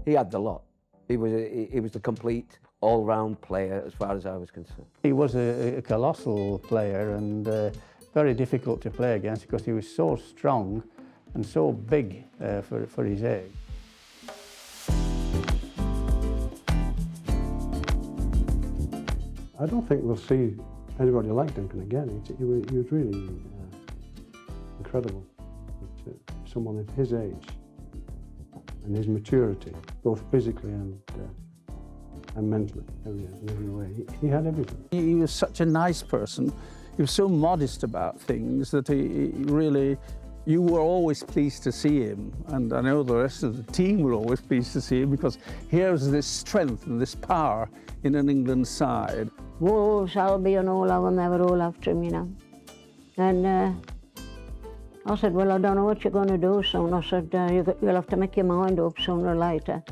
He had the lot. He was the complete all-round player as far as I was concerned. He was a colossal player and very difficult to play against because he was so strong and so big for his age. I don't think we'll see anybody like Duncan again. He was really incredible. Someone of his age and his maturity, both physically and mentally, in every way. He had everything. He was such a nice person. He was so modest about things that he really, you were always pleased to see him. And I know the rest of the team were always pleased to see him because here's this strength and this power in an England side. Wolves, Albion, and all of them, they were all after him, you know. And I said, well, I don't know what you're going to do soon. I said, you'll have to make your mind up sooner or later.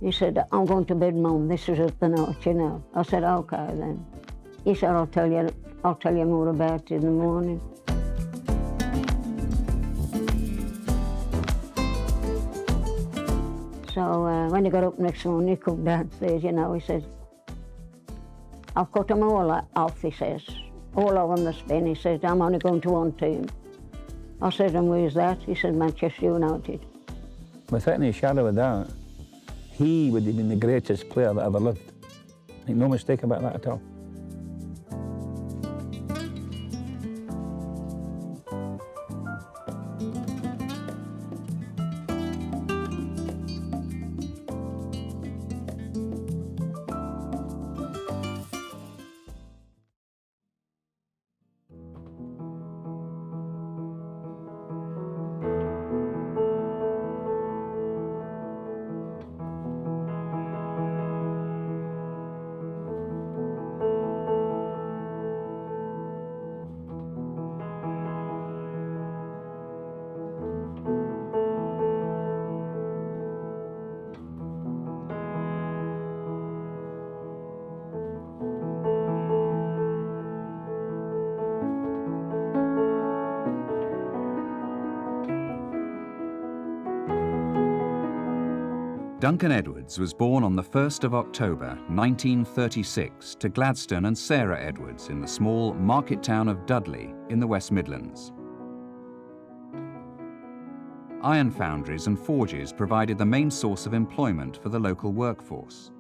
He said, I'm going to bed, Mum, this is the night, you know. I said, okay then. He said, I'll tell you more about it in the morning. So when he got up next morning, he come downstairs, you know, he says, I've cut them all off, he says. All of them, the spin. He says, I'm only going to one team. I said, and where's that? He said, Manchester United. Without any shadow of doubt, he would have been the greatest player that ever lived. Make no mistake about that at all. Duncan Edwards was born on the 1st of October 1936 to Gladstone and Sarah Edwards in the small market town of Dudley in the West Midlands. Iron foundries and forges provided the main source of employment for the local workforce.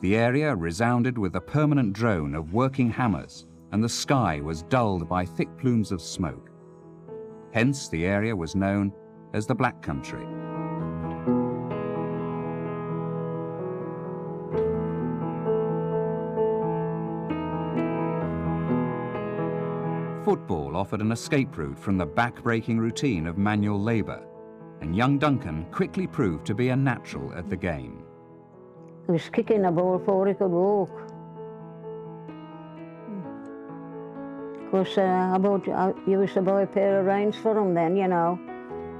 The area resounded with the permanent drone of working hammers, and the sky was dulled by thick plumes of smoke. Hence the area was known as the Black Country. Football offered an escape route from the back-breaking routine of manual labour, and young Duncan quickly proved to be a natural at the game. He was kicking the ball before he could walk. Because I used to buy a pair of reins for him then, you know.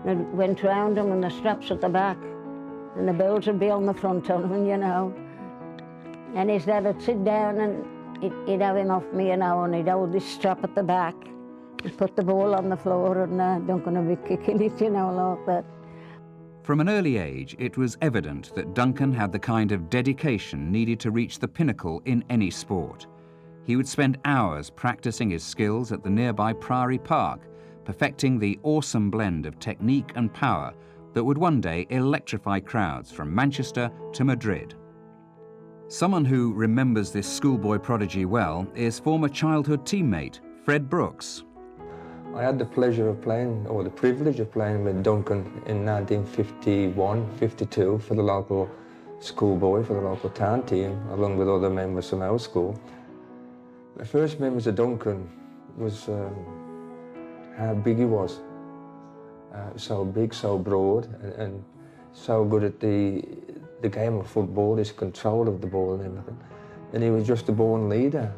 It went round him and the straps at the back, and the bells would be on the front of him, you know. And his dad would sit down and he'd have him off me, you know, and he'd hold this strap at the back. He'd put the ball on the floor and Duncan would be kicking it, you know, like that. From an early age, it was evident that Duncan had the kind of dedication needed to reach the pinnacle in any sport. He would spend hours practicing his skills at the nearby Priory Park, perfecting the awesome blend of technique and power that would one day electrify crowds from Manchester to Madrid. Someone who remembers this schoolboy prodigy well is former childhood teammate Fred Brooks. I had the pleasure of playing, or the privilege of playing with Duncan in 1951-52 for the local schoolboy, for the local town team, along with other members from our school. The first memories of Duncan was how big he was. So big, so broad, and so good at the game of football, his control of the ball and everything. And he was just a born leader.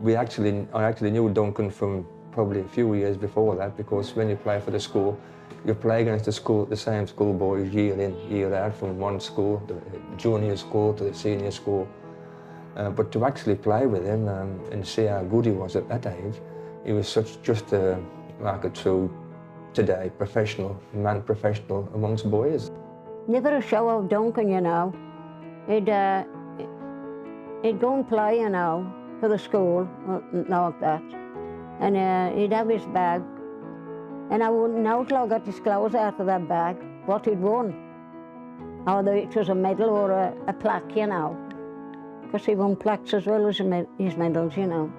I actually knew Duncan from probably a few years before that, because when you play for the school, you play against the same schoolboys year in, year out, from one school, the junior school to the senior school. But to actually play with him and see how good he was at that age, he was just like a true today, professional, man professional amongst boys. Never a show of Duncan, you know. He'd go and play, you know, for the school, like that. And he'd have his bag. And I wouldn't know till I got his clothes out of that bag, what he'd won. Either it was a medal or a plaque, you know. Because he won plaques as well as his medals, you know.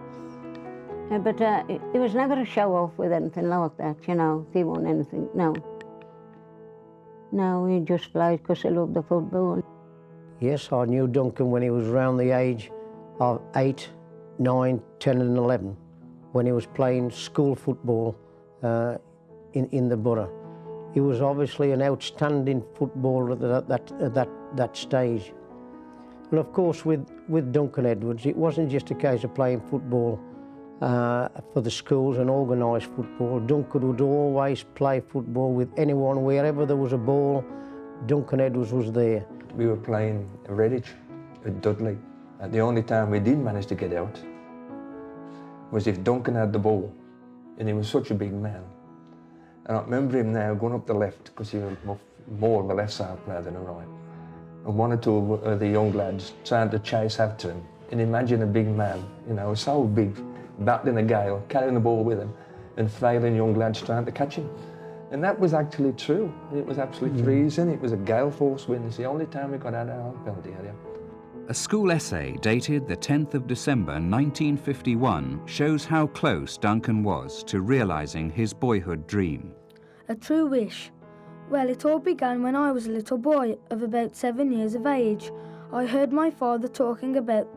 But it was never a show-off with anything like that, you know, if he won anything, no. No, he just played because he loved the football. Yes, I knew Duncan when he was around the age of 8, 9, 10 and 11, when he was playing school football in the borough. He was obviously an outstanding footballer at that stage. And of course with Duncan Edwards, it wasn't just a case of playing football for the schools and organised football. Duncan would always play football with anyone. Wherever there was a ball, Duncan Edwards was there. We were playing at Redditch, at Dudley. And the only time we did manage to get out was if Duncan had the ball, and he was such a big man. And I remember him now going up the left, because he was more of a left side player than a right. And one or two of the young lads trying to chase after him. And imagine a big man, you know, so big, battling a gale, carrying the ball with him, and failing young lads trying to catch him. And that was actually true. It was absolutely freezing. It was a gale force wind. It's the only time we got out of our penalty area. A school essay dated the 10th of December 1951 shows how close Duncan was to realising his boyhood dream. A true wish. Well, it all began when I was a little boy of about 7 years of age. I heard my father talking about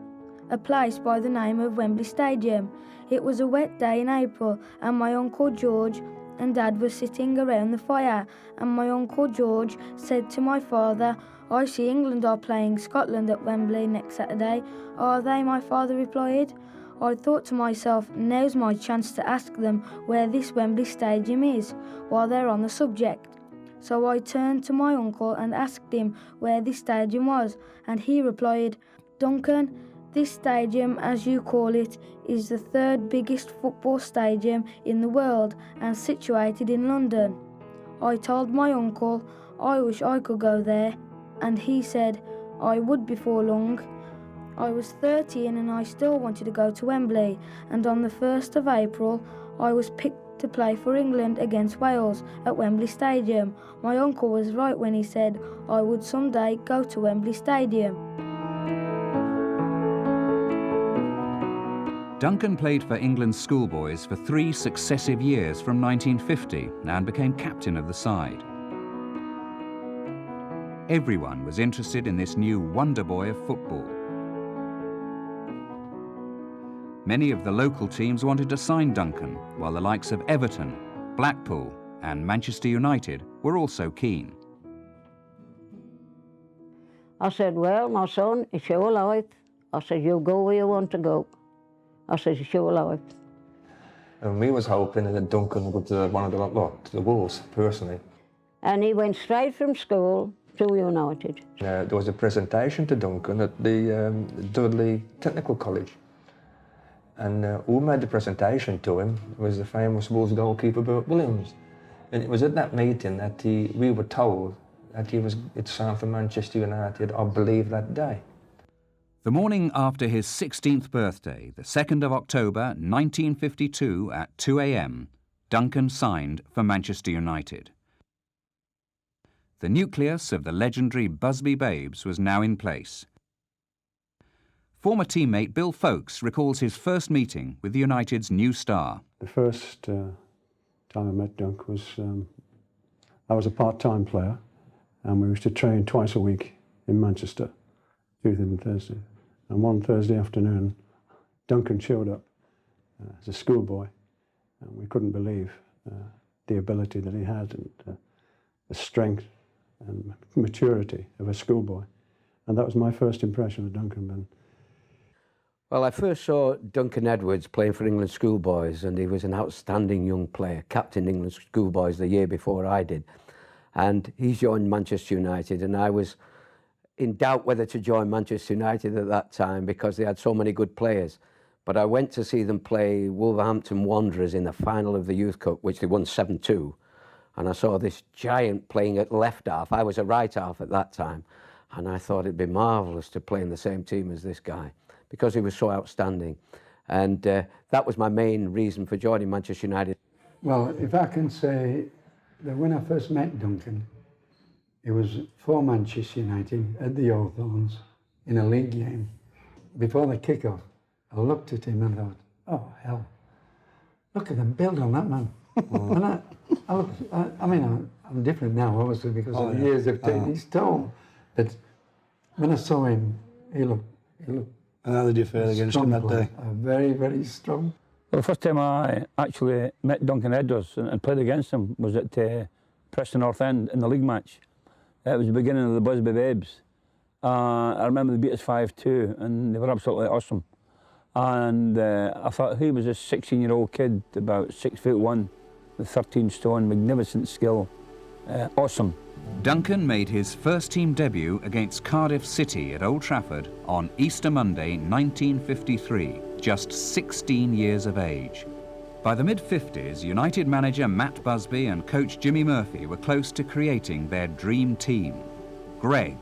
a place by the name of Wembley Stadium. It was a wet day in April, and my Uncle George and Dad were sitting around the fire, and my Uncle George said to my father, "I see England are playing Scotland at Wembley next Saturday." "Are they?" my father replied. I thought to myself, now's my chance to ask them where this Wembley Stadium is, while they're on the subject. So I turned to my uncle and asked him where this stadium was, and he replied, "Duncan, this stadium, as you call it, is the third biggest football stadium in the world and situated in London." I told my uncle I wish I could go there, and he said I would before long. I was 13 and I still wanted to go to Wembley, and on the 1st of April I was picked to play for England against Wales at Wembley Stadium. My uncle was right when he said I would someday go to Wembley Stadium. Duncan played for England's schoolboys for 3 successive years from 1950 and became captain of the side. Everyone was interested in this new wonder boy of football. Many of the local teams wanted to sign Duncan, while the likes of Everton, Blackpool and Manchester United were also keen. I said, "Well, my son, it's your life." I said, "You go where you want to go." I said, "It's your life." And we was hoping that Duncan would one of the Wolves, personally. And he went straight from school to United. There was a presentation to Duncan at the Dudley Technical College. And who made the presentation to him was the famous Wolves goalkeeper Bert Williams. And it was at that meeting that we were told that it's signed for Manchester United, I believe, that day. The morning after his 16th birthday, the 2nd of October 1952 at 2 a.m, Duncan signed for Manchester United. The nucleus of the legendary Busby Babes was now in place. Former teammate Bill Folkes recalls his first meeting with the United's new star. The first time I met Dunk was, I was a part-time player, and we used to train twice a week in Manchester, Tuesday and Thursday. And one Thursday afternoon, Duncan showed up as a schoolboy, and we couldn't believe the ability that he had and the strength and maturity of a schoolboy. And that was my first impression of Duncan then. Well, I first saw Duncan Edwards playing for England schoolboys, and he was an outstanding young player, captained England schoolboys the year before I did. And he joined Manchester United, and I was in doubt whether to join Manchester United at that time because they had so many good players. But I went to see them play Wolverhampton Wanderers in the final of the Youth Cup, which they won 7-2. and I saw this giant playing at left half. I was a right half at that time, and I thought it'd be marvellous to play in the same team as this guy because he was so outstanding. And that was my main reason for joining Manchester United. Well, if I can say that when I first met Duncan, it was for Manchester United at the Hawthorns in a league game. Before the kick-off, I looked at him and thought, oh, hell, look at them build on that man. And I mean, I'm different now, obviously, because of the years have taken his toll. But when I saw him, he looked. And how did you feel against him that day? Very, very strong. Well, the first time I actually met Duncan Edwards and played against him was at Preston North End in the league match. It was the beginning of the Busby Babes. I remember they beat us 5-2 and they were absolutely awesome. And I thought he was a 16-year-old kid, about 6'1", with 13 stone, magnificent skill, awesome. Duncan made his first team debut against Cardiff City at Old Trafford on Easter Monday 1953, just 16 years of age. By the mid-50s, United manager Matt Busby and coach Jimmy Murphy were close to creating their dream team. Gregg,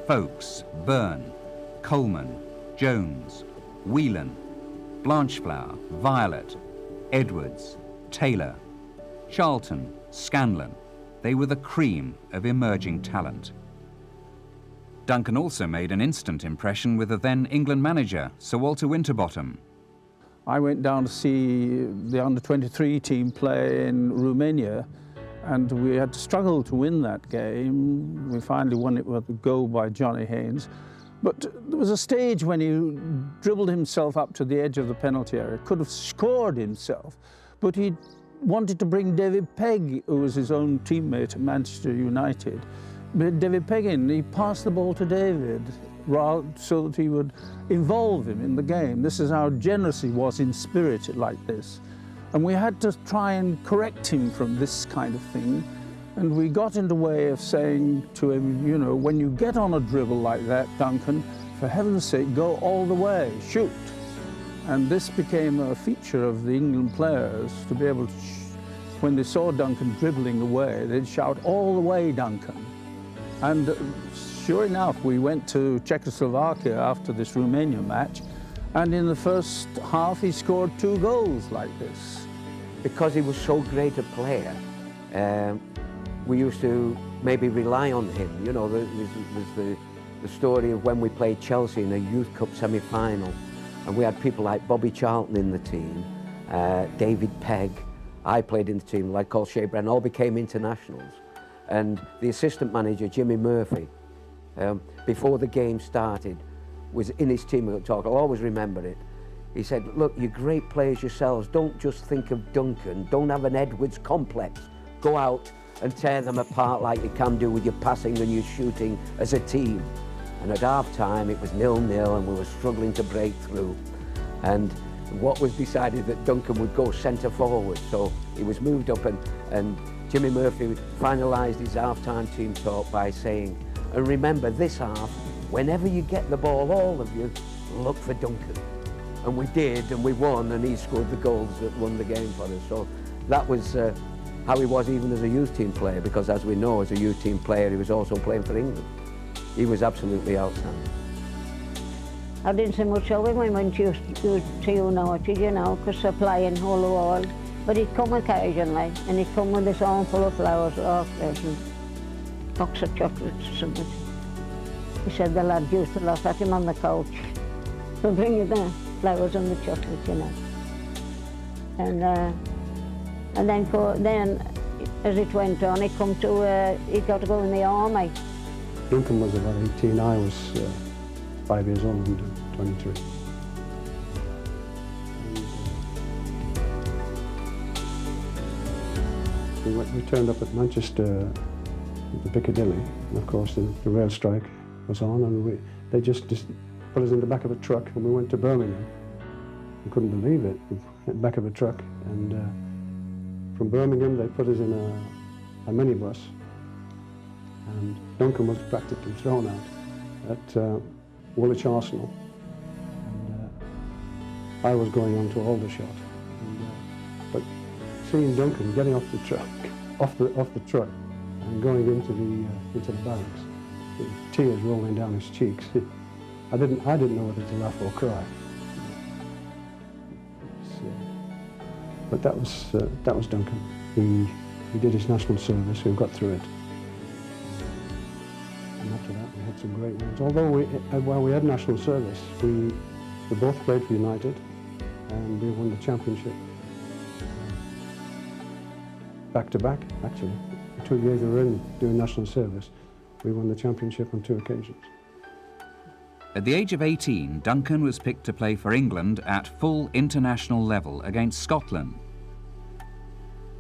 Folkes, Byrne, Coleman, Jones, Whelan, Blanchflower, Violet, Edwards, Taylor, Charlton, Scanlon. They were the cream of emerging talent. Duncan also made an instant impression with the then England manager, Sir Walter Winterbottom. I went down to see the under-23 team play in Romania, and we had to struggle to win that game. We finally won it with a goal by Johnny Haynes. But there was a stage when he dribbled himself up to the edge of the penalty area, could have scored himself, but he wanted to bring David Pegg, who was his own teammate at Manchester United. But David Pegg in, he passed the ball to David so that he would involve him in the game. This is how generous he was in spirit like this. And we had to try and correct him from this kind of thing. And we got in the way of saying to him, you know, when you get on a dribble like that, Duncan, for heaven's sake, go all the way, shoot. And this became a feature of the England players to be able to, when they saw Duncan dribbling away, they'd shout, all the way, Duncan. And sure enough, we went to Czechoslovakia after this Romania match, and in the first half he scored 2 goals like this. Because he was so great a player, we used to maybe rely on him. You know, there's the story of when we played Chelsea in a Youth Cup semi-final, and we had people like Bobby Charlton in the team, David Pegg. I played in the team, like Cole Shea Brennan, all became internationals. And the assistant manager, Jimmy Murphy, before the game started, was in his team talk. I'll always remember it. He said, look, you're great players yourselves. Don't just think of Duncan. Don't have an Edwards complex. Go out and tear them apart like you can do with your passing and your shooting as a team. And at half-time, it was 0-0, and we were struggling to break through. And what was decided that Duncan would go centre forward. So he was moved up, and Jimmy Murphy finalised his half-time team talk by saying, and remember this half, whenever you get the ball, all of you, look for Duncan. And we did, and we won, and he scored the goals that won the game for us. So that was how he was even as a youth team player, because as we know, as a youth team player, he was also playing for England. He was absolutely outstanding. I didn't see much of him when we went to United, you know, because they're playing all the while. But he'd come occasionally, and he'd come with his armful of flowers off this and a box of chocolates or something. He said the lad used to laugh at him on the couch. He'll bring you the flowers and the chocolates, you know. And then as it went on, he got to go in the army. Duncan was about 18, I was 5 years old and 23. And we turned up at Manchester, at the Piccadilly, and of course the rail strike was on, and they just put us in the back of a truck, and we went to Birmingham. We couldn't believe it, in the back of a truck, and from Birmingham they put us in a minibus, and Duncan was practically thrown out at Woolwich Arsenal, and I was going on to Aldershot. But seeing Duncan getting off the truck off the truck and going into the barracks, with tears rolling down his cheeks. I didn't know whether to laugh or cry. But that was Duncan. He did his national service. We got through it. And after that, we had some great wins. Although while we had national service, we both played for United, and we won the championship back to back. Actually, the 2 years we were in doing national service, we won the championship on 2 occasions. At the age of 18, Duncan was picked to play for England at full international level against Scotland.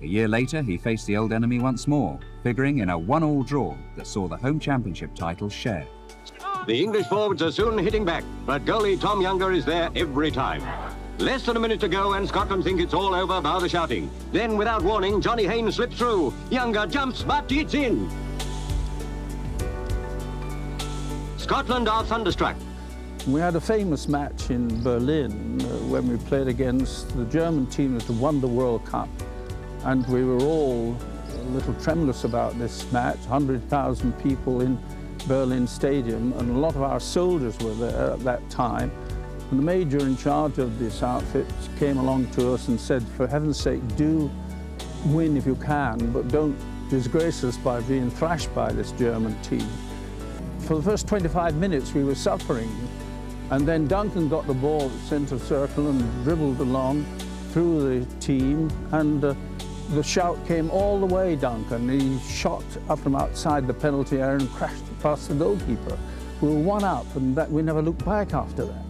A year later, he faced the old enemy once more, figuring in a 1-1 draw that saw the home championship title shared. The English forwards are soon hitting back, but goalie Tom Younger is there every time. Less than a minute to go and Scotland think it's all over by the shouting. Then, without warning, Johnny Haynes slips through. Younger jumps, but it's in. Scotland are thunderstruck. We had a famous match in Berlin when we played against the German team that won the World Cup. And we were all a little tremulous about this match, 100,000 people in Berlin Stadium, and a lot of our soldiers were there at that time. And the major in charge of this outfit came along to us and said, for heaven's sake, do win if you can, but don't disgrace us by being thrashed by this German team. For the first 25 minutes, we were suffering. And then Duncan got the ball at centre circle and dribbled along through the team, and the shout came all the way, Duncan. He shot up from outside the penalty area and crashed past the goalkeeper. We were 1 up, and we never looked back after that.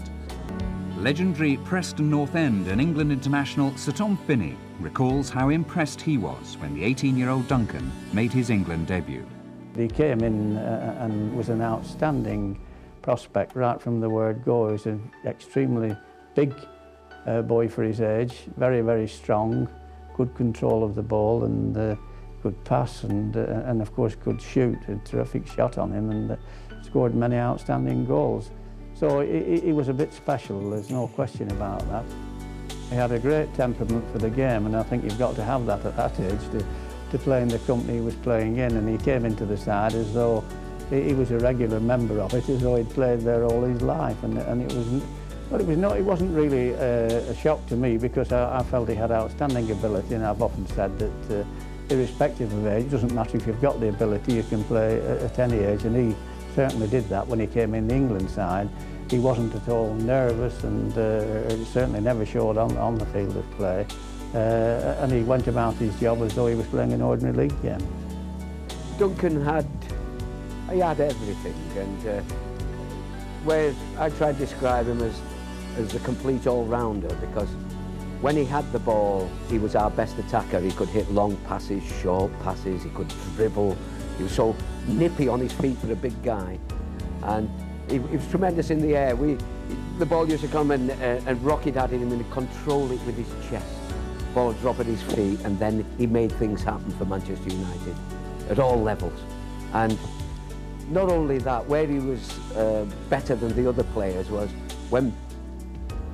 Legendary Preston North End and England international Sir Tom Finney recalls how impressed he was when the 18-year-old Duncan made his England debut. He came in and was an outstanding prospect right from the word go. He was an extremely big boy for his age, very, very strong, good control of the ball, and could pass, and of course could shoot. A terrific shot on him, and scored many outstanding goals. So he was a bit special, there's no question about that. He had a great temperament for the game, and I think you've got to have that at that age to play in the company he was playing in. And he came into the side as though he was a regular member of it, as though he'd played there all his life. And it wasn't really a shock to me, because I felt he had outstanding ability, and I've often said that irrespective of age, it doesn't matter if you've got the ability, you can play at any age, and he certainly did that when he came in the England side. He wasn't at all nervous, and certainly never showed on the field of play. And he went about his job as though he was playing an ordinary league game. Duncan had everything, and where I try to describe him as a complete all-rounder, because when he had the ball, he was our best attacker. He could hit long passes, short passes, he could dribble. He was so nippy on his feet for a big guy, and he was tremendous in the air. The ball used to come and rocket at him, and he'd control it with his chest. Ball would drop at his feet, and then he made things happen for Manchester United at all levels. And not only that, where he was better than the other players was when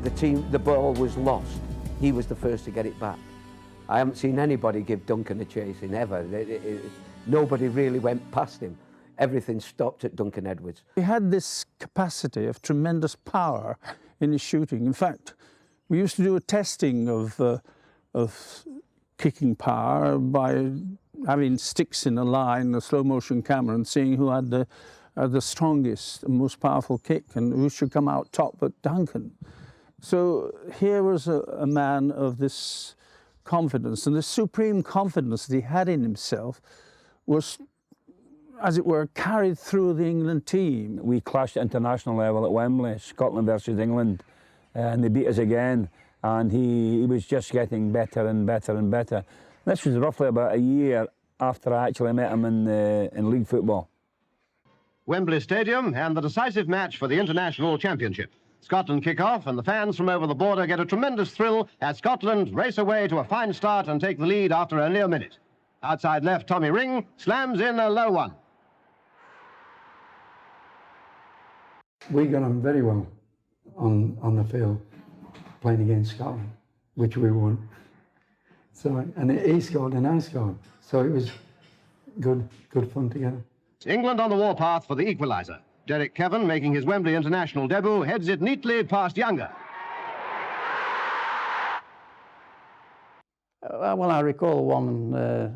the ball was lost, he was the first to get it back. I haven't seen anybody give Duncan a chasing ever. Nobody really went past him. Everything stopped at Duncan Edwards. He had this capacity of tremendous power in his shooting. In fact, we used to do a testing of kicking power by having sticks in a line, a slow-motion camera, and seeing who had the strongest and most powerful kick and who should come out top but Duncan. So here was a man of this confidence, and this supreme confidence that he had in himself was, as it were, carried through the England team. We clashed at international level at Wembley, Scotland versus England, and they beat us again, and he was just getting better and better and better. This was roughly about a year after I actually met him in league football. Wembley Stadium and the decisive match for the International Championship. Scotland kick off, and the fans from over the border get a tremendous thrill as Scotland race away to a fine start and take the lead after only a minute. Outside left, Tommy Ring slams in a low one. We got on very well on the field playing against Scotland, which we won. So, and he scored and I scored. So it was good fun together. England on the warpath for the equaliser. Derek Kevin, making his Wembley international debut, heads it neatly past Younger. Well, I recall one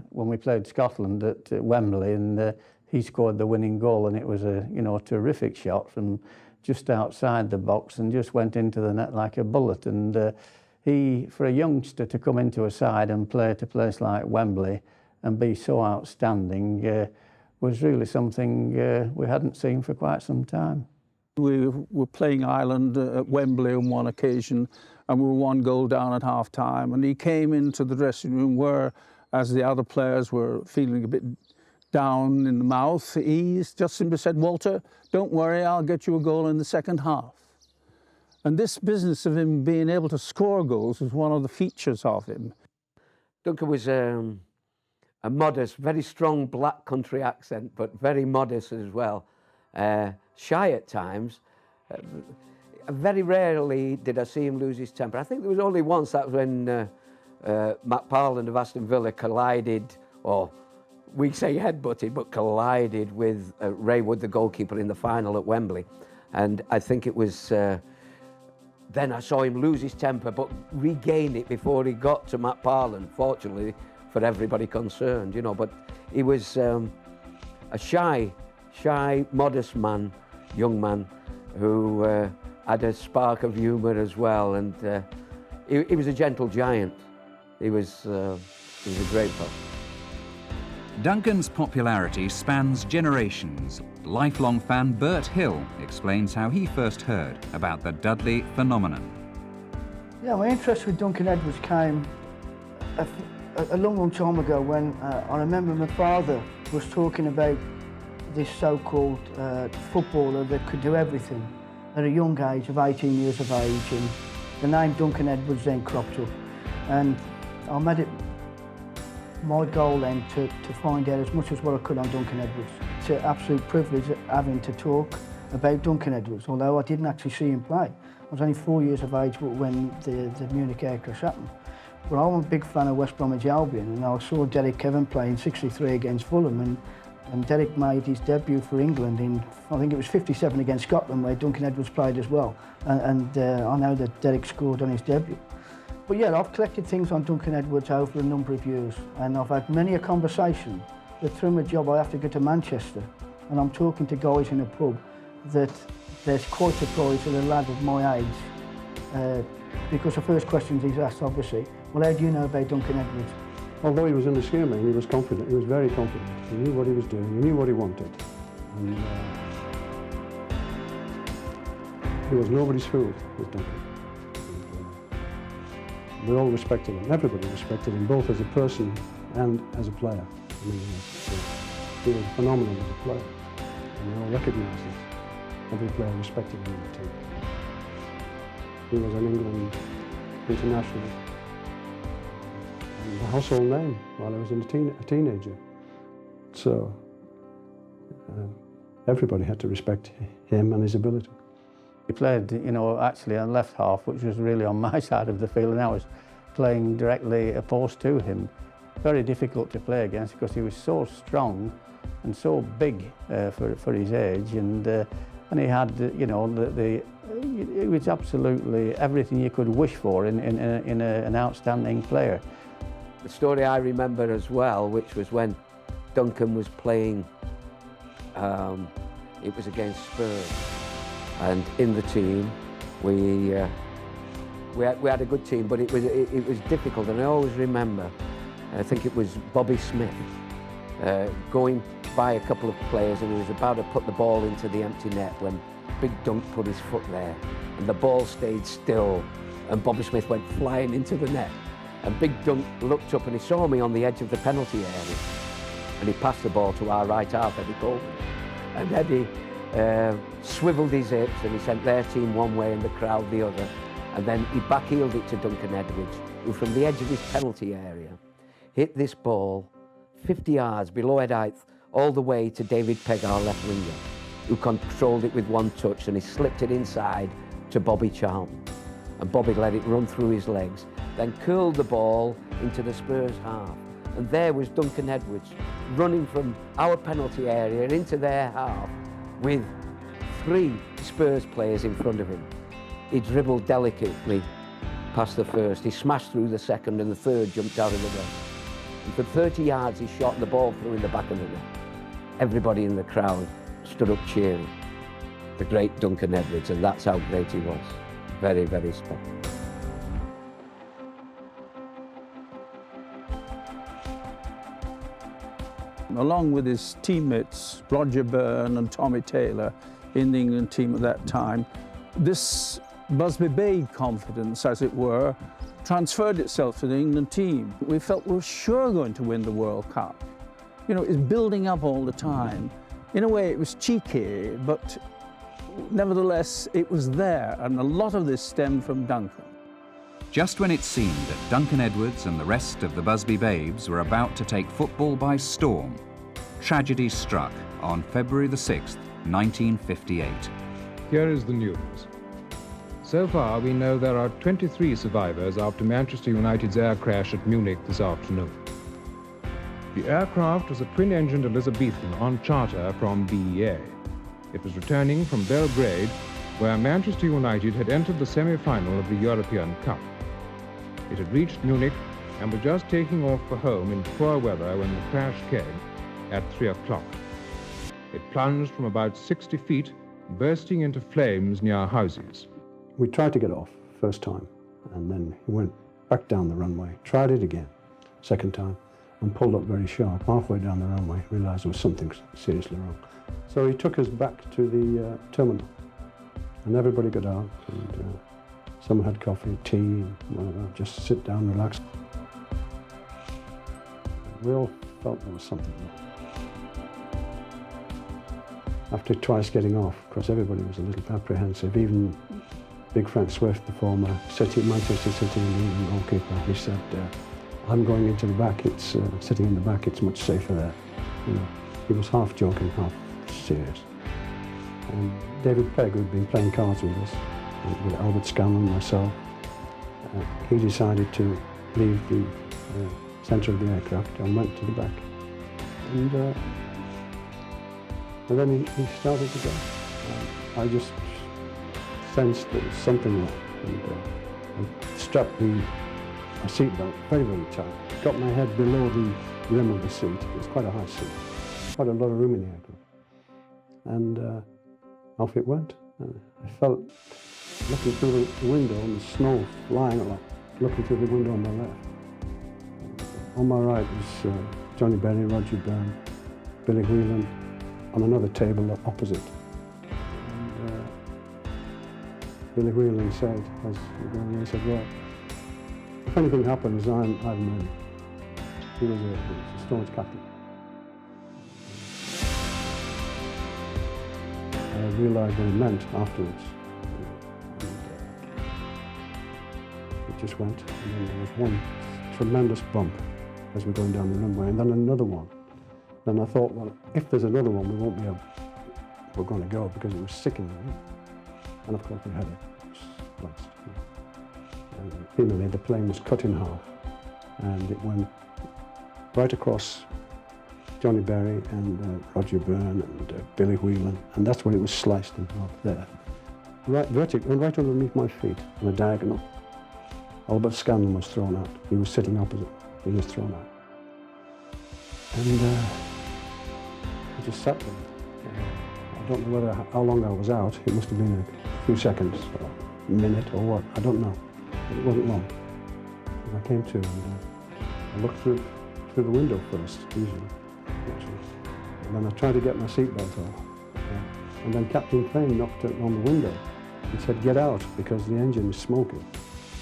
when we played Scotland at Wembley, and he scored the winning goal, and it was a terrific shot from just outside the box and just went into the net like a bullet. And he, for a youngster to come into a side and play at a place like Wembley and be so outstanding was really something we hadn't seen for quite some time. We were playing Ireland at Wembley on one occasion, and we were 1 goal down at half-time, and he came into the dressing room where, as the other players were feeling a bit down in the mouth, he just simply said, "Walter, don't worry, I'll get you a goal in the second half." And this business of him being able to score goals was one of the features of him. Duncan was a modest, very strong black country accent, but very modest as well. Shy at times. Very rarely did I see him lose his temper. I think there was only once, that was when Matt Parland of Aston Villa collided, or we say headbutted, but collided with Ray Wood, the goalkeeper, in the final at Wembley. And I think it was, then I saw him lose his temper, but regain it before he got to Matt Parland, fortunately for everybody concerned, you know. But he was a shy, modest man, young man, who had a spark of humour as well, and he was a gentle giant. He was a great fellow. Duncan's popularity spans generations. Lifelong fan Bert Hill explains how he first heard about the Dudley phenomenon. Yeah, my interest with Duncan Edwards came a long time ago when I remember my father was talking about this so-called footballer that could do everything at a young age of 18 years of age, and the name Duncan Edwards then cropped up, and I made it my goal then to find out as much as what I could on Duncan Edwards. It's an absolute privilege having to talk about Duncan Edwards, although I didn't actually see him play. I was only 4 years of age when the Munich air crash happened. But I'm a big fan of West Bromwich Albion, and I saw Derek Kevin play in '63 against Fulham, and Derek made his debut for England in, I think it was '57 against Scotland, where Duncan Edwards played as well. And I know that Derek scored on his debut. But yeah, I've collected things on Duncan Edwards over a number of years, and I've had many a conversation that through my job I have to go to Manchester, and I'm talking to guys in a pub that they're quite surprised at a lad of my age, because the first question he's asked, obviously, well, how do you know about Duncan Edwards? Although he was unassuming, he was confident. He was very confident. He knew what he was doing. He knew what he wanted. And he was nobody's fool with Duncan. And, we all respected him. Everybody respected him, both as a person and as a player. I mean, he was phenomenal as a player, and we all recognised it. Every player respected him in the team. He was an England international. A household name while I was a teenager. So everybody had to respect him and his ability. He played, actually on left half, which was really on my side of the field, and I was playing directly opposed to him. Very difficult to play against because he was so strong and so big for his age, and he had, it was absolutely everything you could wish for in an outstanding player. The story I remember as well, which was when Duncan was playing, it was against Spurs, and in the team we had a good team, but it was difficult, and I always remember, I think it was Bobby Smith, going by a couple of players, and he was about to put the ball into the empty net when Big Dunk put his foot there, and the ball stayed still, and Bobby Smith went flying into the net. And Big Dunk looked up and he saw me on the edge of the penalty area, and he passed the ball to our right half, Eddie Coleman. And Eddie swiveled his hips and he sent their team one way and the crowd the other. And then he backheeled it to Duncan Edwards, who from the edge of his penalty area hit this ball 50 yards below head height all the way to David Pegg, our left winger, who controlled it with one touch, and he slipped it inside to Bobby Charlton. And Bobby let it run through his legs, then curled the ball into the Spurs half. And there was Duncan Edwards running from our penalty area into their half with 3 Spurs players in front of him. He dribbled delicately past the first, he smashed through the second, and the third jumped out of the way. And for 30 yards he shot the ball through in the back of the net. Everybody in the crowd stood up cheering. The great Duncan Edwards, and that's how great he was. Very, very special. Along with his teammates, Roger Byrne and Tommy Taylor, in the England team at that time, this Busby Bay confidence, as it were, transferred itself to the England team. We felt we were sure going to win the World Cup. You know, it's building up all the time. In a way, it was cheeky, but nevertheless, it was there, and a lot of this stemmed from Duncan. Just when it seemed that Duncan Edwards and the rest of the Busby Babes were about to take football by storm, tragedy struck on February the 6th, 1958. Here is the news. So far, we know there are 23 survivors after Manchester United's air crash at Munich this afternoon. The aircraft was a twin-engined Elizabethan on charter from BEA. It was returning from Belgrade, where Manchester United had entered the semi-final of the European Cup. It had reached Munich and was just taking off for home in poor weather when the crash came at 3 o'clock. It plunged from about 60 feet, bursting into flames near houses. We tried to get off first time, and then he went back down the runway, tried it again, second time, and pulled up very sharp. Halfway down the runway, realised there was something seriously wrong. So he took us back to the terminal, and everybody got out, and some had coffee, tea, and whatever, just sit down, relax. We all felt there was something wrong. After twice getting off, of course, everybody was a little apprehensive. Even Big Frank Swift, the former Manchester City England goalkeeper, he said, I'm going into the back, it's sitting in the back, it's much safer there. You know, he was half joking, half serious. And David Pegg, who'd been playing cards with us, with Albert Scanlon and myself, he decided to leave the centre of the aircraft and went to the back. And then he started to go. I just sensed there was something wrong, and I strapped my seatbelt very, very tight. Got my head below the rim of the seat. It was quite a high seat, quite a lot of room in the aircraft. And off it went. I felt, looking through the window, and the snow flying a lot, looking through the window on my left. On my right was Johnny Berry, Roger Byrne, Billy Whelan, on another table opposite. And Billy Whelan said, as we were going in, he said, well, if anything happens, I'm ready. He was a staunch captain. I realised what it meant afterwards. It just went, and then there was one tremendous bump as we're going down the runway, and then another one. Then I thought, well, if there's another one, we won't be able, we're going to go, because it was sickening. And of course we had it spliced. And finally the plane was cut in half, and it went right across Johnny Berry and Roger Byrne and Billy Whelan, and that's where it was sliced in half there. Right underneath my feet, on a diagonal. Albert Scanlon was thrown out. He was sitting opposite. He was thrown out. And I just sat there. I don't know how long I was out. It must have been a few seconds, or a minute, or what. I don't know. It wasn't long. And I came to, and I looked through the window first, usually. And then I tried to get my seatbelt off. And then Captain Crane knocked it on the window and said, get out, because the engine is smoking.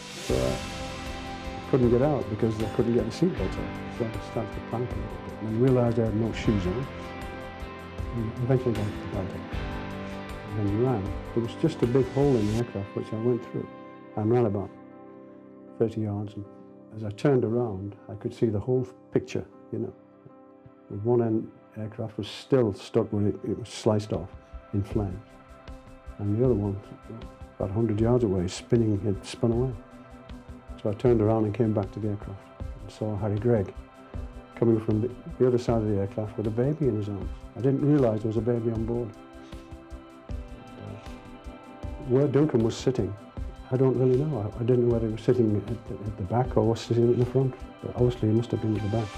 So I couldn't get out because I couldn't get the seatbelt off. So I started to panic a little bit. And I realised I had no shoes on. And eventually got the belt off. And then ran. There was just a big hole in the aircraft which I went through. And ran about 30 yards. And as I turned around, I could see the whole picture, you know. The one end aircraft was still stuck where it was sliced off in flames. And the other one, about 100 yards away, spinning, it spun away. So I turned around and came back to the aircraft and saw Harry Gregg coming from the other side of the aircraft with a baby in his arms. I didn't realise there was a baby on board. Where Duncan was sitting, I don't really know. I didn't know whether he was sitting at the back or was sitting at the front, but obviously he must have been at the back.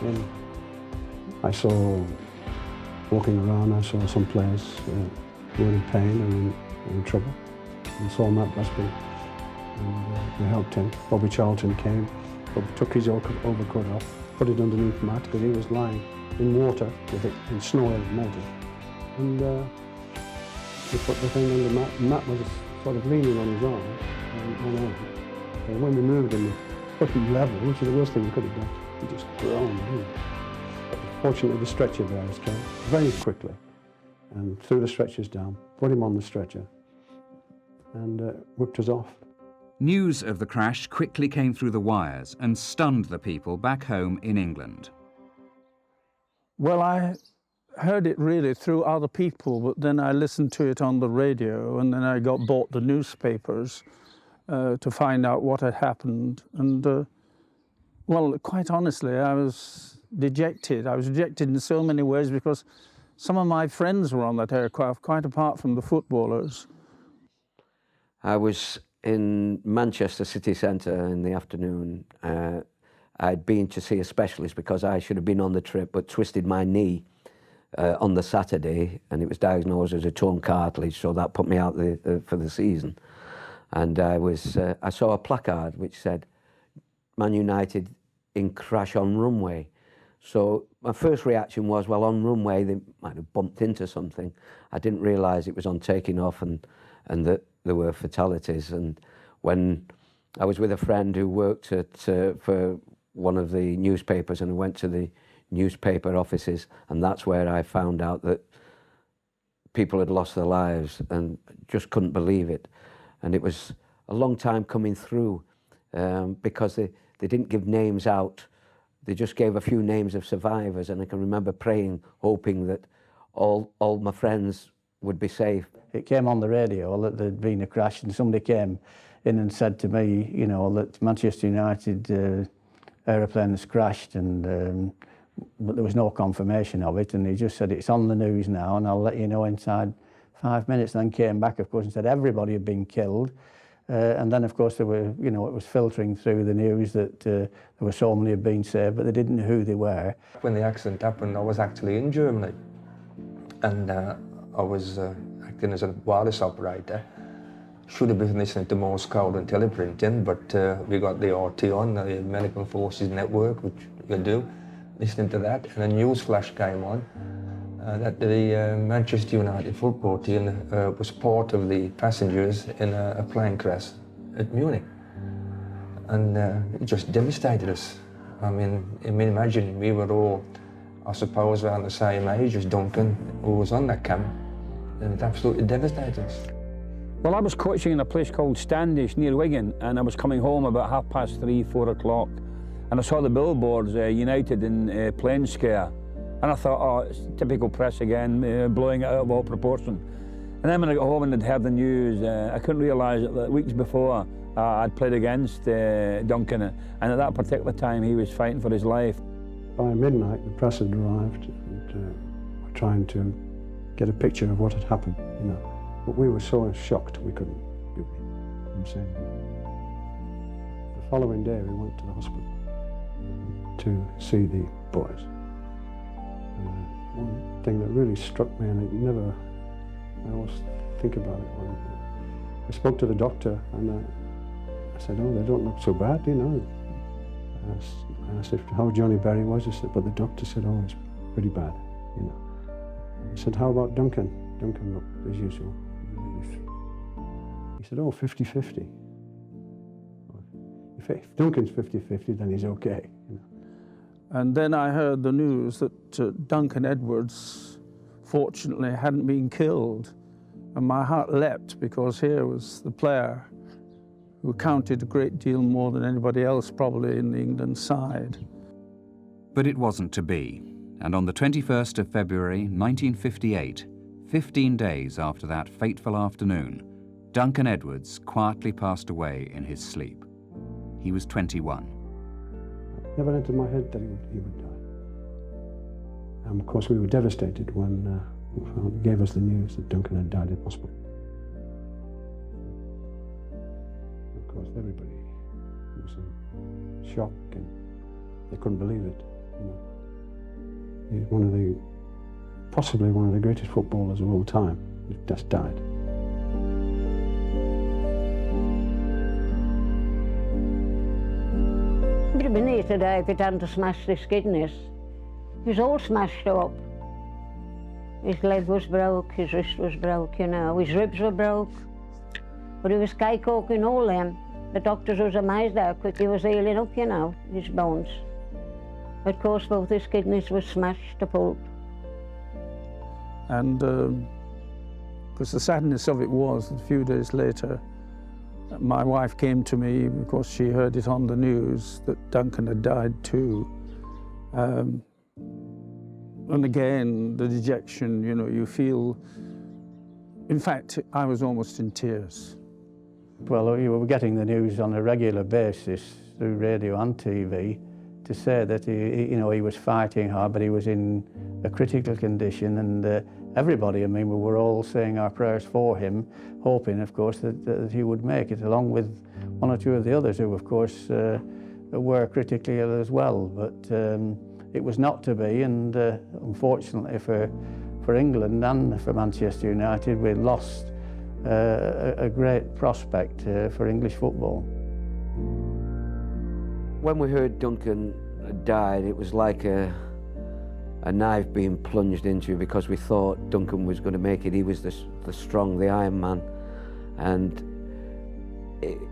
Then I saw, walking around, I saw some players who were in pain and in trouble. And I saw Matt Busby, and we helped him. Bobby Charlton came, took his overcoat off, put it underneath Matt because he was lying in water with it in snow that had melted. And we put the thing under Matt. Matt was sort of leaning on his arm. And when we moved him, put him level, which is the worst thing we could have done. He just groaned. But fortunately, the stretcher bearers came very quickly and threw the stretchers down, put him on the stretcher, and whipped us off. News of the crash quickly came through the wires and stunned the people back home in England. Well, I heard it really through other people, but then I listened to it on the radio, and then I bought the newspapers to find out what had happened. And well, quite honestly, I was dejected. I was dejected in so many ways because some of my friends were on that aircraft, quite apart from the footballers. I was in Manchester city centre in the afternoon. I'd been to see a specialist because I should have been on the trip, but twisted my knee on the Saturday, and it was diagnosed as a torn cartilage, so that put me out for the season. And I saw a placard which said, Man United in crash on runway. So my first reaction was, well, on runway they might have bumped into something. I didn't realise it was on taking off and that there were fatalities. And when I was with a friend who worked for one of the newspapers, and I went to the newspaper offices, and that's where I found out that people had lost their lives, and just couldn't believe it. And it was a long time coming through because they didn't give names out. They just gave a few names of survivors, and I can remember praying, hoping that all my friends would be safe. It came on the radio that there'd been a crash, and somebody came in and said to me, you know, that Manchester United aeroplane has crashed, and but there was no confirmation of it, and he just said, it's on the news now, and I'll let you know inside 5 minutes. And then came back, of course, and said everybody had been killed. And then, of course, there were, you know, it was filtering through the news that there were so many had been saved, but they didn't know who they were. When the accident happened, I was actually in Germany, and I was acting as a wireless operator. Should have been listening to Morse code and teleprinting, but we got the RT on, the American Forces Network, which you do, listening to that, and a news flash came on that the Manchester United football team was part of the passengers in a plane crash at Munich. And it just devastated us. I mean, imagine we were all, I suppose, around the same age as Duncan, who was on that camp, and it absolutely devastated us. Well, I was coaching in a place called Standish near Wigan, and I was coming home about 3:30, 4 o'clock, and I saw the billboards, United in plane scare. And I thought, oh, it's typical press again, blowing it out of all proportion. And then when I got home and had heard the news, I couldn't realise that weeks before I'd played against Duncan, and at that particular time he was fighting for his life. By midnight, the press had arrived, and were trying to get a picture of what had happened, you know. But we were so shocked we couldn't do anything. The following day, we went to the hospital to see the boys. One thing that really struck me, and I always think about it, I spoke to the doctor, and I said, oh, they don't look so bad, you know. I asked how Johnny Berry was. He said, but the doctor said, oh, it's pretty bad, you know. I said, how about Duncan? Duncan looked as usual. He said, oh, 50-50. If Duncan's 50-50, then he's okay, you know. And then I heard the news that Duncan Edwards, fortunately, hadn't been killed. And my heart leapt, because here was the player who counted a great deal more than anybody else probably in the England side. But it wasn't to be. And on the 21st of February 1958, 15 days after that fateful afternoon, Duncan Edwards quietly passed away in his sleep. He was 21. Never entered my head that he would die. And of course we were devastated when they gave us the news that Duncan had died in hospital. Of course everybody was in shock and they couldn't believe it. You know. He's possibly one of the greatest footballers of all time. He's just died. He'd have been here today if it hadn't smashed his kidneys. He was all smashed up. His leg was broke, his wrist was broke, you know, his ribs were broke. But he was cake-walking all them. The doctors was amazed how quick he was healing up, you know, his bones. Of course, both his kidneys were smashed to pulp. And because the sadness of it was, a few days later, my wife came to me because she heard it on the news that Duncan had died too. And again, the dejection, you know, you feel, in fact, I was almost in tears. Well, you were getting the news on a regular basis through radio and TV to say that he was fighting hard, but he was in a critical condition, and everybody, I mean, we were all saying our prayers for him, hoping, of course, that he would make it, along with one or two of the others who, of course, were critically ill as well. But it was not to be, and unfortunately for England and for Manchester United, we lost a great prospect for English football. When we heard Duncan had died, it was like a knife being plunged into, because we thought Duncan was going to make it. He was the strong, the Iron Man, and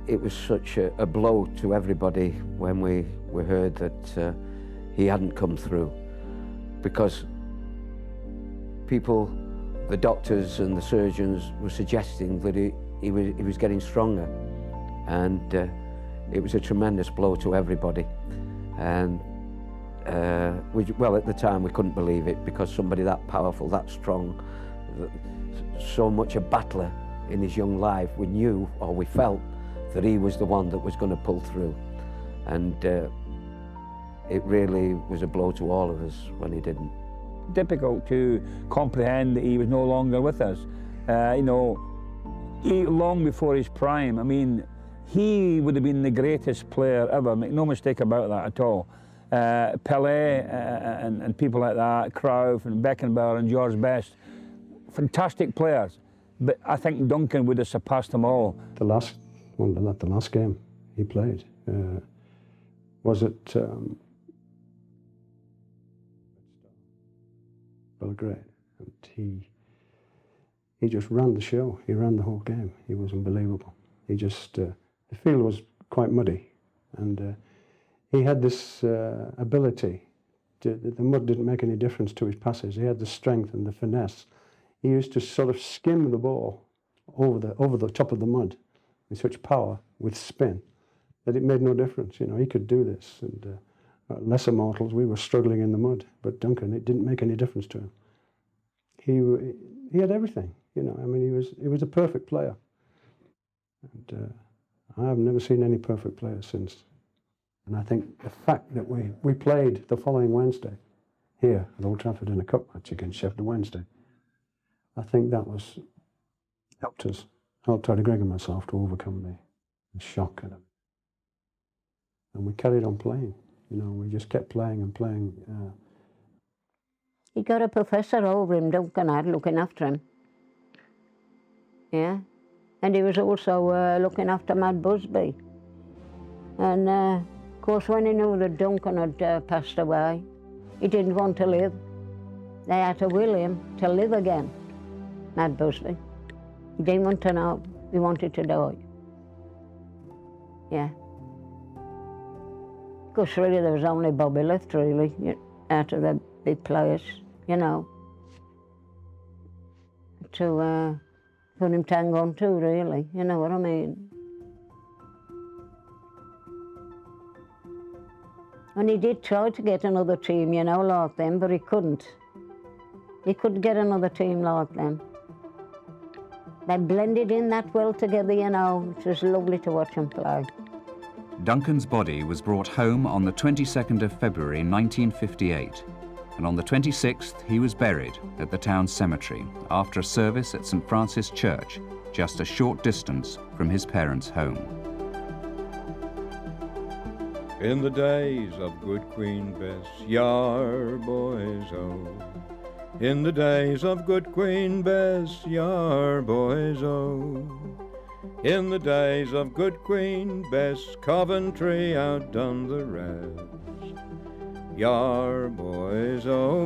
it was such a blow to everybody when we heard that he hadn't come through, because people, the doctors and the surgeons, were suggesting that he was getting stronger, and it was a tremendous blow to everybody. And well, at the time we couldn't believe it, because somebody that powerful, that strong, so much a battler in his young life, we knew, or we felt, that he was the one that was going to pull through. And it really was a blow to all of us when he didn't. Difficult to comprehend that he was no longer with us. You know, long before his prime, I mean, he would have been the greatest player ever, make no mistake about that at all. Pelé and people like that, Cruyff and Beckenbauer and George Best, fantastic players. But I think Duncan would have surpassed them all. The last game he played was at Belgrade, and he just ran the show. He ran the whole game. He was unbelievable. He just the field was quite muddy, and he had this ability. The mud didn't make any difference to his passes. He had the strength and the finesse. He used to sort of skim the ball over the top of the mud with such power, with spin, that it made no difference. You know, he could do this, and lesser mortals, we were struggling in the mud. But Duncan, it didn't make any difference to him. He had everything. You know, I mean, he was a perfect player, and I have never seen any perfect player since. And I think the fact that we played the following Wednesday here at Old Trafford in a cup match against Sheffield Wednesday, I think that helped Terry Gregg and myself to overcome the shock of it. And we carried on playing. You know, we just kept playing and playing. He got a professor over him, Duncan had, looking after him. Yeah. And he was also looking after Mad Busby. And of course, when he knew that Duncan had passed away, he didn't want to live. They had to will him to live again, Mad Busby. He didn't want to know. He wanted to die. Yeah. Of course, really, there was only Bobby left, really, out of the big players, you know, to put him to hang on to, really, you know what I mean. And he did try to get another team, you know, like them, but he couldn't. He couldn't get another team like them. They blended in that well together, you know. It was lovely to watch them play. Duncan's body was brought home on the 22nd of February 1958, and on the 26th he was buried at the town cemetery after a service at St. Francis Church, just a short distance from his parents' home. In the days of good Queen Bess, yar boys, oh. In the days of good Queen Bess, yar boys, oh. In the days of good Queen Bess, Coventry outdone the rest. Yar boys, oh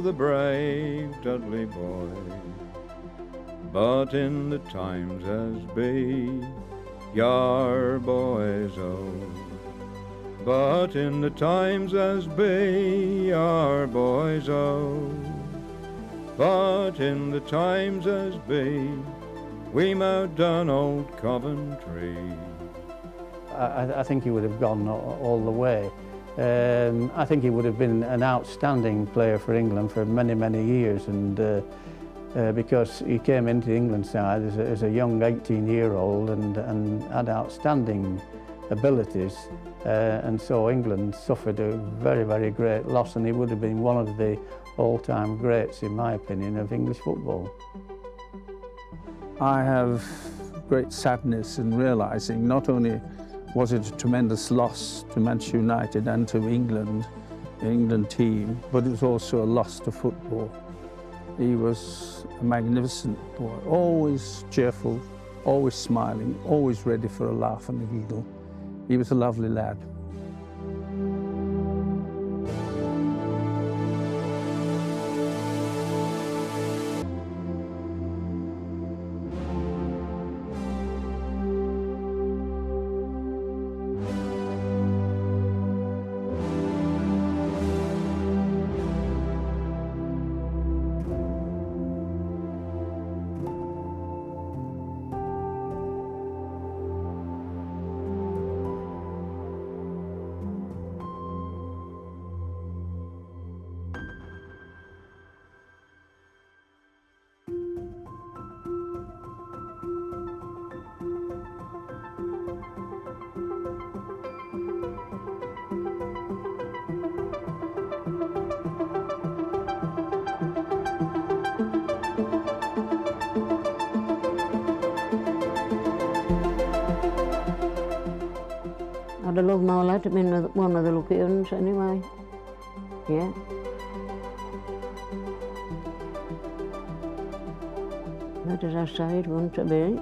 the brave Dudley boys. But in the times as be, yar boys, oh. But in the times as be, yar boys, oh. But in the times as be, we've outdone old Coventry. I think he would have gone all the way. I think he would have been an outstanding player for England for many, many years, and because he came into the England side as a young 18-year-old and had outstanding abilities, and so England suffered a very, very great loss, and he would have been one of the all-time greats, in my opinion, of English football. I have great sadness in realising not only was it a tremendous loss to Manchester United and to England, the England team, but it was also a loss to football. He was a magnificent boy, always cheerful, always smiling, always ready for a laugh and a giggle. He was a lovely lad. I'd have loved my lad to be one of the lucky ones anyway. Yeah. But as I say, it wouldn't to be.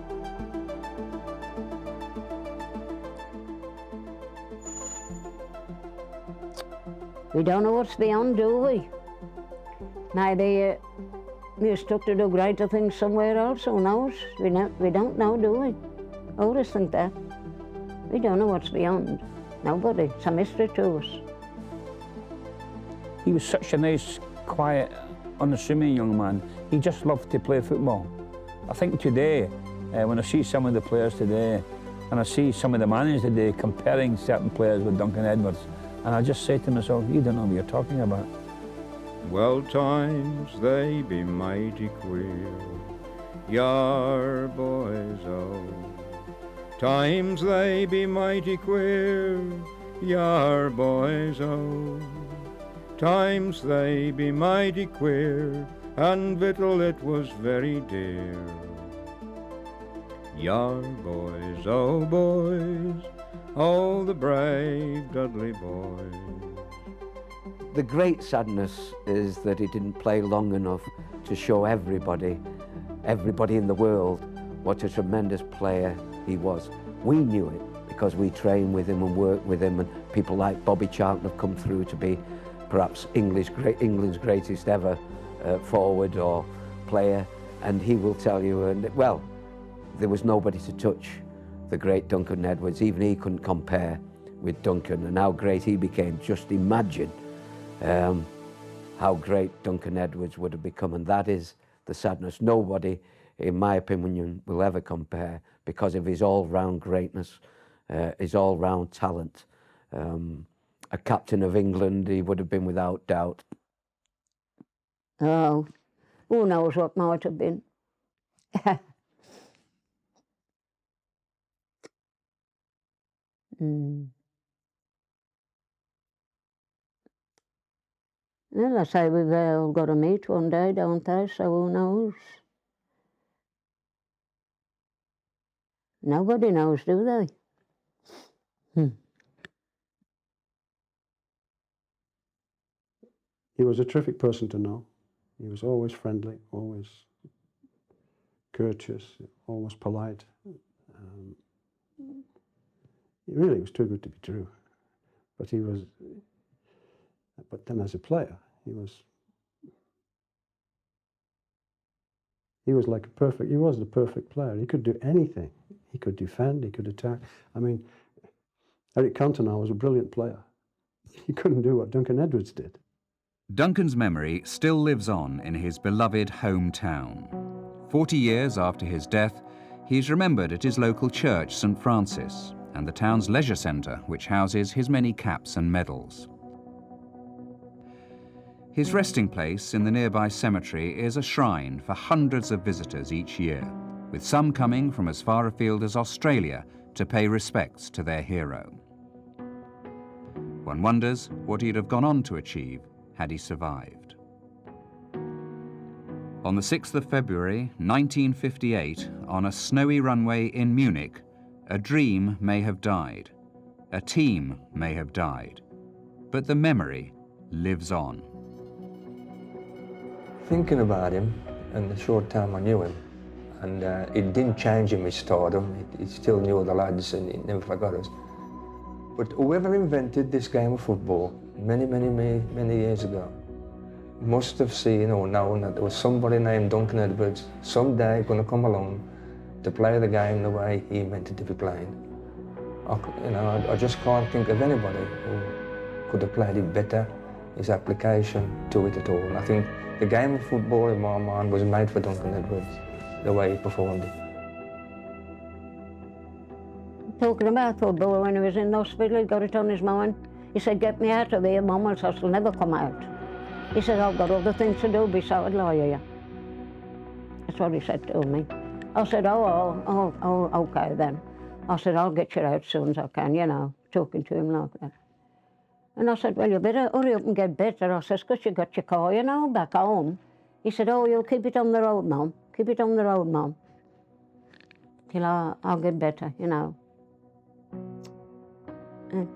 We don't know what's beyond, do we? Maybe we're stuck to do greater things somewhere else, who knows? We don't know, do we? I always think that. We don't know what's beyond. Nobody. It's a mystery to us. He was such a nice, quiet, unassuming young man. He just loved to play football. I think today, when I see some of the players today, and I see some of the managers today comparing certain players with Duncan Edwards, and I just say to myself, you don't know what you're talking about. Well, times they be mighty queer, yar boys, oh. Times they be mighty queer, yar boys, oh. Times they be mighty queer, and victual it was very dear. Yar boys, oh the brave Dudley boys. The great sadness is that he didn't play long enough to show everybody in the world, what a tremendous player he was. We knew it because we trained with him and worked with him, and people like Bobby Charlton have come through to be perhaps England's greatest ever forward or player, and he will tell you, and well, there was nobody to touch the great Duncan Edwards. Even he couldn't compare with Duncan, and how great he became. Just imagine how great Duncan Edwards would have become, and that is the sadness. Nobody, in my opinion, will ever compare because of his all-round greatness, his all-round talent. A captain of England, he would have been without doubt. Oh, who knows what might have been. Well, I say we've all got to meet one day, don't they? So who knows? Nobody knows, do they? He was a terrific person to know. He was always friendly, always courteous, always polite. He really was too good to be true. But then as a player, he was like he was the perfect player. He could do anything. He could defend, he could attack. I mean, Eric Cantona was a brilliant player. He couldn't do what Duncan Edwards did. Duncan's memory still lives on in his beloved hometown. 40 years after his death, he is remembered at his local church, St. Francis, and the town's leisure centre, which houses his many caps and medals. His resting place in the nearby cemetery is a shrine for hundreds of visitors each year, with some coming from as far afield as Australia to pay respects to their hero. One wonders what he'd have gone on to achieve had he survived. On the 6th of February 1958, on a snowy runway in Munich, a dream may have died, a team may have died, but the memory lives on. Thinking about him and the short time I knew him, and it didn't change him, his stardom. He still knew the lads and he never forgot us. But whoever invented this game of football many years ago must have seen or known that there was somebody named Duncan Edwards someday going to come along to play the game the way he meant it to be played. I just can't think of anybody who could have played it better, his application to it at all. And I think the game of football in my mind was made for Duncan Edwards, the way he performed it. Talking about football, when he was in the hospital, he got it on his mind. He said, "Get me out of here, Mum, else I shall never come out." He said, "I've got other things to do besides lie here." That's what he said to me. I said, oh, okay then. I said, "I'll get you out as soon as I can," talking to him like that. And I said, "Well, you better hurry up and get better." I said, "'Cause you got your car, back home." He said, "Oh, you'll keep it on the road, Mum. Keep it on the road, Mum. Till I'll get better, And